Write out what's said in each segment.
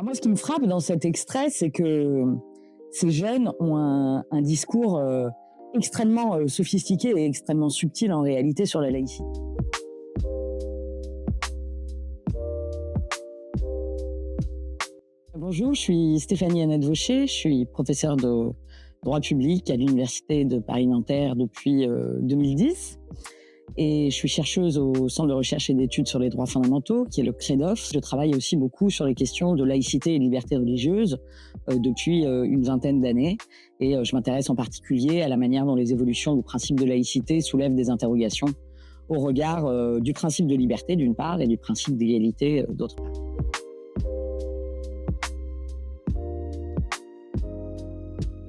Alors moi, ce qui me frappe dans cet extrait, c'est que ces jeunes ont un discours extrêmement sophistiqué et extrêmement subtil en réalité sur la laïcité. Bonjour, je suis Stéphanie Annette Vaucher, je suis professeure de droit public à l'Université de Paris-Nanterre depuis 2010. Et je suis chercheuse au Centre de recherche et d'études sur les droits fondamentaux, qui est le CREDOF. Je travaille aussi beaucoup sur les questions de laïcité et liberté religieuse depuis une vingtaine d'années. Et je m'intéresse en particulier à la manière dont les évolutions du principe de laïcité soulèvent des interrogations au regard du principe de liberté d'une part et du principe d'égalité d'autre part.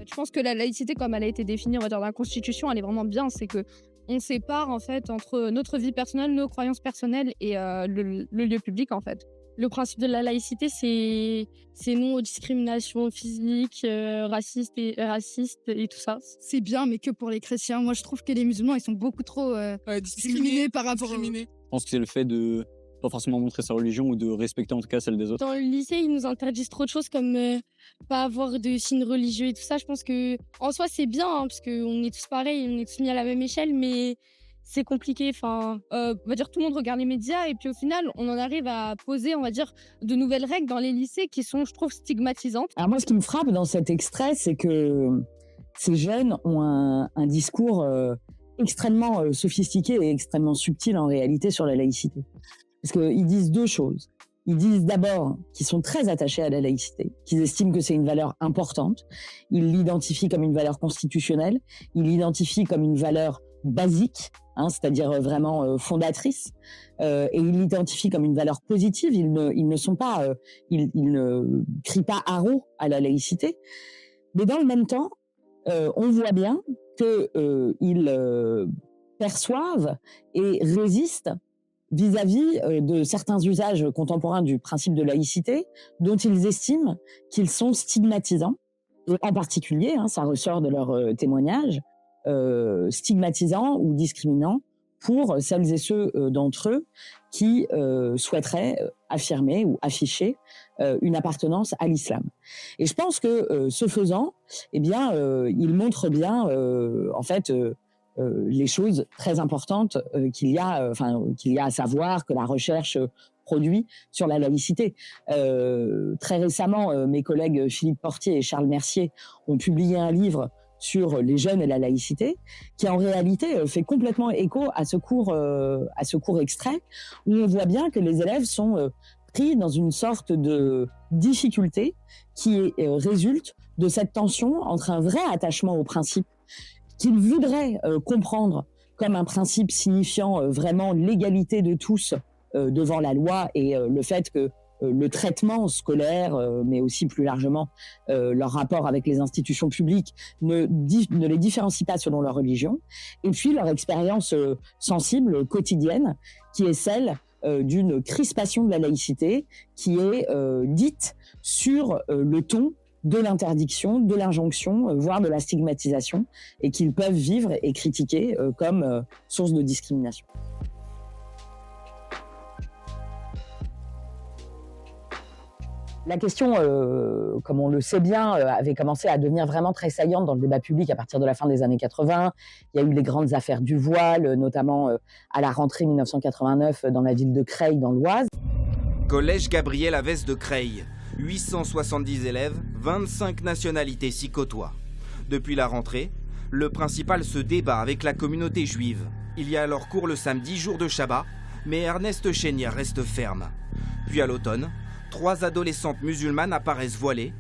Je pense que la laïcité, comme elle a été définie, on va dire, dans la Constitution, elle est vraiment bien. C'est que on sépare en fait entre notre vie personnelle, nos croyances personnelles et le lieu public en fait. Le principe de la laïcité, c'est non aux discriminations physiques, racistes et tout ça. C'est bien, mais que pour les chrétiens. Moi, je trouve que les musulmans, ils sont beaucoup trop discriminés par rapport aux... Je pense que c'est le fait de pas forcément montrer sa religion ou de respecter en tout cas celle des autres. Dans le lycée, ils nous interdisent trop de choses comme pas avoir de signes religieux et tout ça. Je pense que en soi, c'est bien parce qu'on est tous pareils, on est tous mis à la même échelle, mais c'est compliqué. Enfin, on va dire tout le monde regarde les médias et puis au final, on en arrive à poser, on va dire, de nouvelles règles dans les lycées qui sont, je trouve, stigmatisantes. Alors moi, ce qui me frappe dans cet extrait, c'est que ces jeunes ont un discours extrêmement sophistiqué et extrêmement subtil en réalité sur la laïcité. Parce qu'ils disent deux choses. Ils disent d'abord qu'ils sont très attachés à la laïcité, qu'ils estiment que c'est une valeur importante. Ils l'identifient comme une valeur constitutionnelle. Ils l'identifient comme une valeur basique, c'est-à-dire vraiment fondatrice. Et ils l'identifient comme une valeur positive. Ils ne sont pas, ils ne crient pas haro à la laïcité. Mais dans le même temps, on voit bien qu'ils perçoivent et résistent vis-à-vis de certains usages contemporains du principe de laïcité dont ils estiment qu'ils sont stigmatisants. Et en particulier, ça ressort de leur témoignage, stigmatisants ou discriminants pour celles et ceux d'entre eux qui souhaiteraient affirmer ou afficher une appartenance à l'islam. Et je pense que ce faisant, eh bien, ils montrent bien, en fait, les choses très importantes qu'il y a à savoir que la recherche produit sur la laïcité. Très récemment, mes collègues Philippe Portier et Charles Mercier ont publié un livre sur les jeunes et la laïcité, qui en réalité fait complètement écho à ce cours extrait, où on voit bien que les élèves sont pris dans une sorte de difficulté qui résulte de cette tension entre un vrai attachement au principe qu'ils voudraient comprendre comme un principe signifiant vraiment l'égalité de tous devant la loi et le fait que le traitement scolaire, mais aussi plus largement leur rapport avec les institutions publiques, ne les différencie pas selon leur religion, et puis leur expérience sensible, quotidienne, qui est celle d'une crispation de la laïcité, qui est dite sur le ton de l'interdiction, de l'injonction, voire de la stigmatisation, et qu'ils peuvent vivre et critiquer comme source de discrimination. La question, comme on le sait bien, avait commencé à devenir vraiment très saillante dans le débat public à partir de la fin des années 80. Il y a eu les grandes affaires du voile, notamment à la rentrée 1989 dans la ville de Creil, dans l'Oise. Collège Gabriel Havès de Creil. 870 élèves, 25 nationalités s'y côtoient. Depuis la rentrée, le principal se débat avec la communauté juive. Il y a alors cours le samedi, jour de Shabbat, mais Ernest Chénière reste ferme. Puis à l'automne, 3 adolescentes musulmanes apparaissent voilées.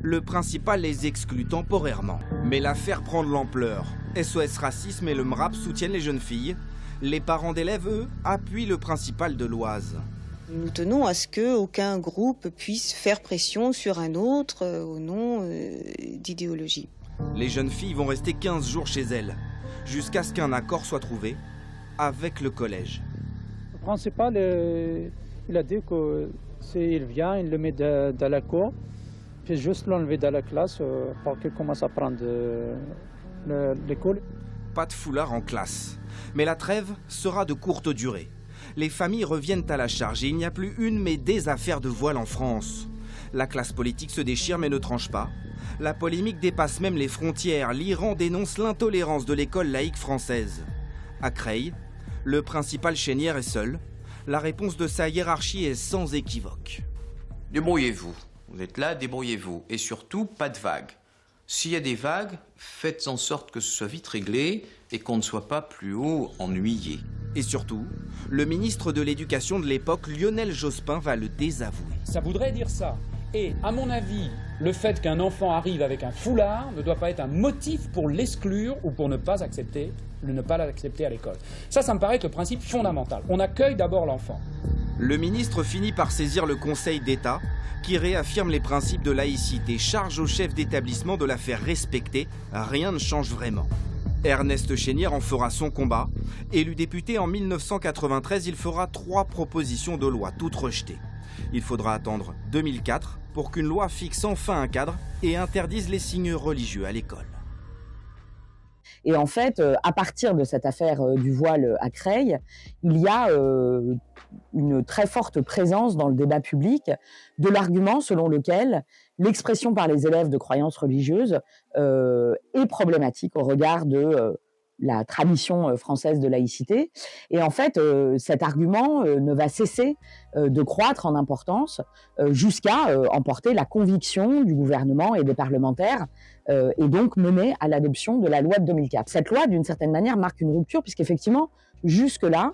Le principal les exclut temporairement. Mais l'affaire prend de l'ampleur. SOS Racisme et le MRAP soutiennent les jeunes filles. Les parents d'élèves, eux, appuient le principal de l'Oise. Nous tenons à ce qu'aucun groupe puisse faire pression sur un autre au nom d'idéologie. Les jeunes filles vont rester 15 jours chez elles, jusqu'à ce qu'un accord soit trouvé avec le collège. Le principal, il a dit qu'il vient, il le met dans la cour, puis juste l'enlever de la classe pour qu'il commence à prendre l'école. Pas de foulard en classe, mais la trêve sera de courte durée. Les familles reviennent à la charge et il n'y a plus une mais des affaires de voile en France. La classe politique se déchire mais ne tranche pas. La polémique dépasse même les frontières. L'Iran dénonce l'intolérance de l'école laïque française. À Creil, le principal chénière est seul. La réponse de sa hiérarchie est sans équivoque. Débrouillez-vous. Vous êtes là, débrouillez-vous. Et surtout, pas de vagues. S'il y a des vagues, faites en sorte que ce soit vite réglé et qu'on ne soit pas plus haut ennuyé. Et surtout, le ministre de l'Éducation de l'époque, Lionel Jospin, va le désavouer. Ça voudrait dire ça. Et à mon avis, le fait qu'un enfant arrive avec un foulard ne doit pas être un motif pour l'exclure ou pour ne pas l'accepter à l'école. Ça me paraît être le principe fondamental. On accueille d'abord l'enfant. Le ministre finit par saisir le Conseil d'État, qui réaffirme les principes de laïcité, charge au chef d'établissement de la faire respecter. Rien ne change vraiment. Ernest Chénière en fera son combat. Élu député en 1993, il fera 3 propositions de loi, toutes rejetées. Il faudra attendre 2004 pour qu'une loi fixe enfin un cadre et interdise les signes religieux à l'école. Et en fait, à partir de cette affaire du voile à Creil, il y a une très forte présence dans le débat public de l'argument selon lequel l'expression par les élèves de croyances religieuses est problématique au regard de la tradition française de laïcité. Et en fait, cet argument ne va cesser de croître en importance jusqu'à emporter la conviction du gouvernement et des parlementaires et donc mener à l'adoption de la loi de 2004. Cette loi, d'une certaine manière, marque une rupture puisqu'effectivement, jusque-là,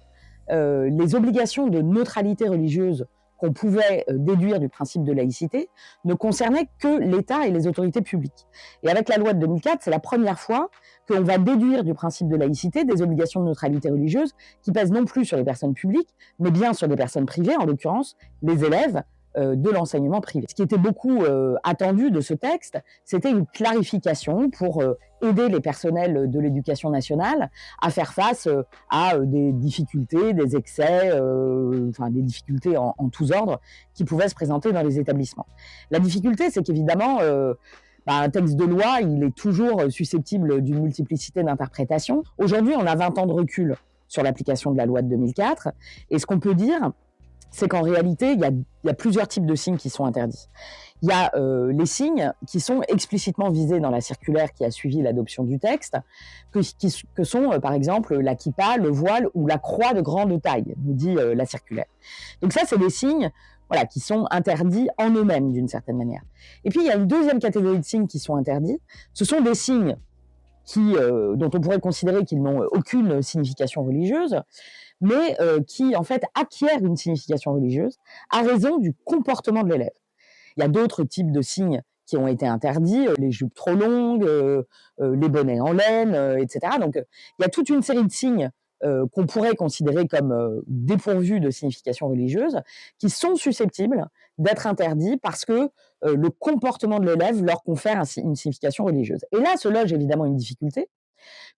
les obligations de neutralité religieuse qu'on pouvait déduire du principe de laïcité ne concernaient que l'État et les autorités publiques. Et avec la loi de 2004, c'est la première fois qu'on va déduire du principe de laïcité des obligations de neutralité religieuse qui pèsent non plus sur les personnes publiques, mais bien sur les personnes privées, en l'occurrence les élèves de l'enseignement privé. Ce qui était beaucoup attendu de ce texte, c'était une clarification pour aider les personnels de l'éducation nationale à faire face à des difficultés, des excès, des difficultés en tous ordres qui pouvaient se présenter dans les établissements. La difficulté, c'est qu'évidemment, un texte de loi, il est toujours susceptible d'une multiplicité d'interprétations. Aujourd'hui, on a 20 ans de recul sur l'application de la loi de 2004, et ce qu'on peut dire, c'est qu'en réalité, il y a plusieurs types de signes qui sont interdits. Il y a les signes qui sont explicitement visés dans la circulaire qui a suivi l'adoption du texte, que sont par exemple la kippa, le voile ou la croix de grande taille, nous dit la circulaire. Donc ça, c'est des signes qui sont interdits en eux-mêmes d'une certaine manière. Et puis, il y a une deuxième catégorie de signes qui sont interdits. Ce sont des signes dont on pourrait considérer qu'ils n'ont aucune signification religieuse, mais qui, en fait, acquièrent une signification religieuse à raison du comportement de l'élève. Il y a d'autres types de signes qui ont été interdits, les jupes trop longues, les bonnets en laine, etc. Donc, il y a toute une série de signes qu'on pourrait considérer comme dépourvus de signification religieuse, qui sont susceptibles d'être interdits parce que le comportement de l'élève leur confère une signification religieuse. Et là se loge évidemment une difficulté,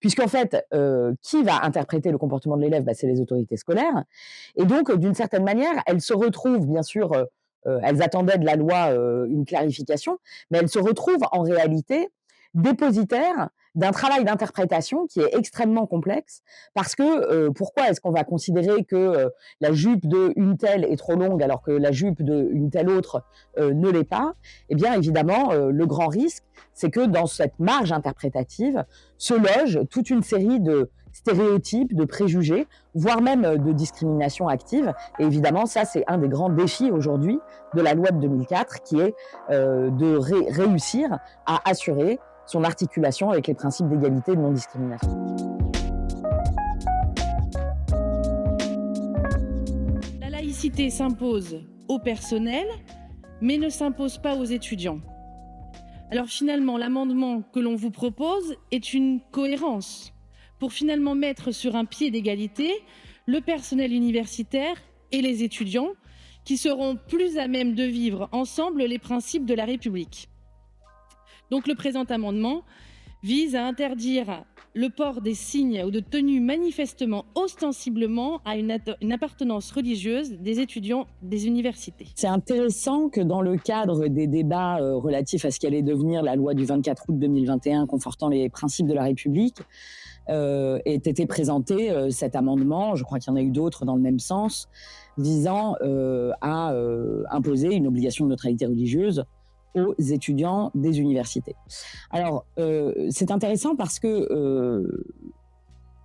puisqu'en fait, qui va interpréter le comportement de l'élève ? C'est les autorités scolaires. Et donc, d'une certaine manière, elles se retrouvent, bien sûr, elles attendaient de la loi une clarification, mais elles se retrouvent en réalité dépositaires d'un travail d'interprétation qui est extrêmement complexe, parce que pourquoi est-ce qu'on va considérer que la jupe d'une telle est trop longue alors que la jupe d'une telle autre ne l'est pas ? Eh bien, évidemment, le grand risque, c'est que dans cette marge interprétative se loge toute une série de stéréotypes, de préjugés, voire même de discrimination active. Et évidemment, ça, c'est un des grands défis aujourd'hui de la loi de 2004, qui est de réussir à assurer son articulation avec les principes d'égalité et de non-discrimination. La laïcité s'impose au personnel, mais ne s'impose pas aux étudiants. Alors finalement, l'amendement que l'on vous propose est une cohérence pour finalement mettre sur un pied d'égalité le personnel universitaire et les étudiants qui seront plus à même de vivre ensemble les principes de la République. Donc le présent amendement vise à interdire le port des signes ou de tenues manifestement, ostensiblement à une appartenance religieuse des étudiants des universités. C'est intéressant que dans le cadre des débats relatifs à ce qu'allait devenir la loi du 24 août 2021 confortant les principes de la République, ait été présenté cet amendement, je crois qu'il y en a eu d'autres dans le même sens, visant à imposer une obligation de neutralité religieuse aux étudiants des universités. Alors, c'est intéressant parce que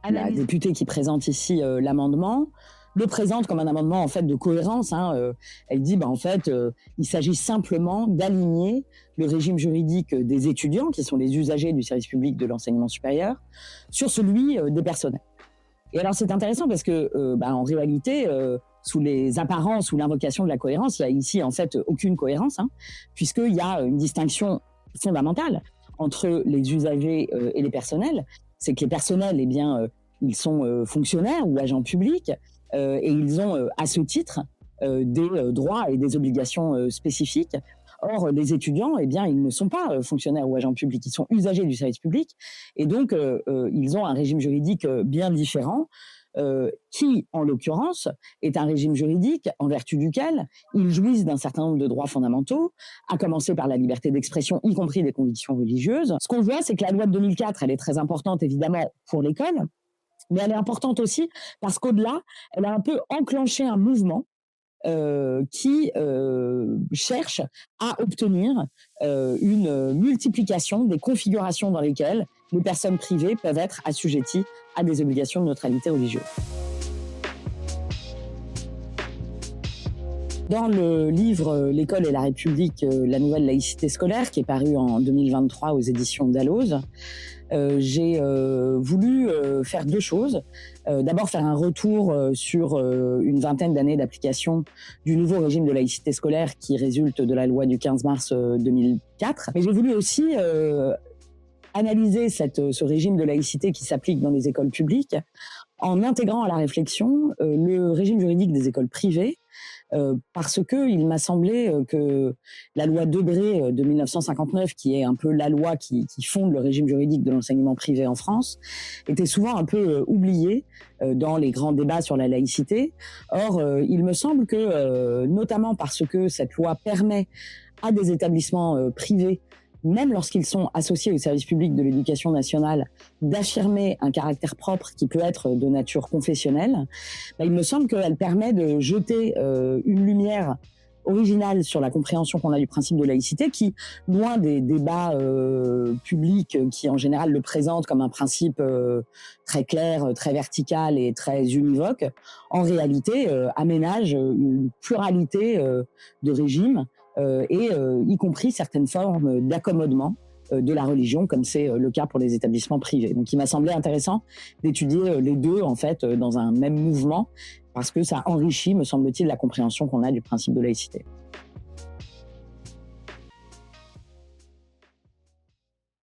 la députée qui présente ici l'amendement le présente comme un amendement en fait de cohérence. Elle dit en fait il s'agit simplement d'aligner le régime juridique des étudiants, qui sont les usagers du service public de l'enseignement supérieur, sur celui des personnels. Et alors c'est intéressant parce que en réalité, sous les apparences, sous l'invocation de la cohérence, il y a ici en fait aucune cohérence, puisqu'il y a une distinction fondamentale entre les usagers et les personnels. C'est que les personnels, ils sont fonctionnaires ou agents publics, et ils ont à ce titre des droits et des obligations spécifiques. Or, les étudiants, ils ne sont pas fonctionnaires ou agents publics, ils sont usagers du service public, et donc ils ont un régime juridique bien différent, qui, en l'occurrence, est un régime juridique en vertu duquel ils jouissent d'un certain nombre de droits fondamentaux, à commencer par la liberté d'expression, y compris des convictions religieuses. Ce qu'on voit, c'est que la loi de 2004, elle est très importante, évidemment, pour l'école, mais elle est importante aussi parce qu'au-delà, elle a un peu enclenché un mouvement qui cherche à obtenir une multiplication des configurations dans lesquelles les personnes privées peuvent être assujetties à des obligations de neutralité religieuse. Dans le livre « L'école et la République, la nouvelle laïcité scolaire » qui est paru en 2023 aux éditions Dalloz, j'ai voulu faire deux choses. D'abord faire un retour sur une vingtaine d'années d'application du nouveau régime de laïcité scolaire qui résulte de la loi du 15 mars 2004. Mais j'ai voulu aussi analyser ce régime de laïcité qui s'applique dans les écoles publiques en intégrant à la réflexion le régime juridique des écoles privées, parce que il m'a semblé que la loi Debré de 1959, qui est un peu la loi qui fonde le régime juridique de l'enseignement privé en France, était souvent un peu oubliée dans les grands débats sur la laïcité. Or, il me semble que, notamment parce que cette loi permet à des établissements privés, même lorsqu'ils sont associés au service public de l'éducation nationale, d'affirmer un caractère propre qui peut être de nature confessionnelle, il me semble qu'elle permet de jeter une lumière originale sur la compréhension qu'on a du principe de laïcité qui, loin des débats publics qui en général le présentent comme un principe très clair, très vertical et très univoque, en réalité aménage une pluralité de régimes, y compris certaines formes d'accommodement de la religion, comme c'est le cas pour les établissements privés. Donc il m'a semblé intéressant d'étudier les deux, en fait, dans un même mouvement, parce que ça enrichit, me semble-t-il, la compréhension qu'on a du principe de laïcité.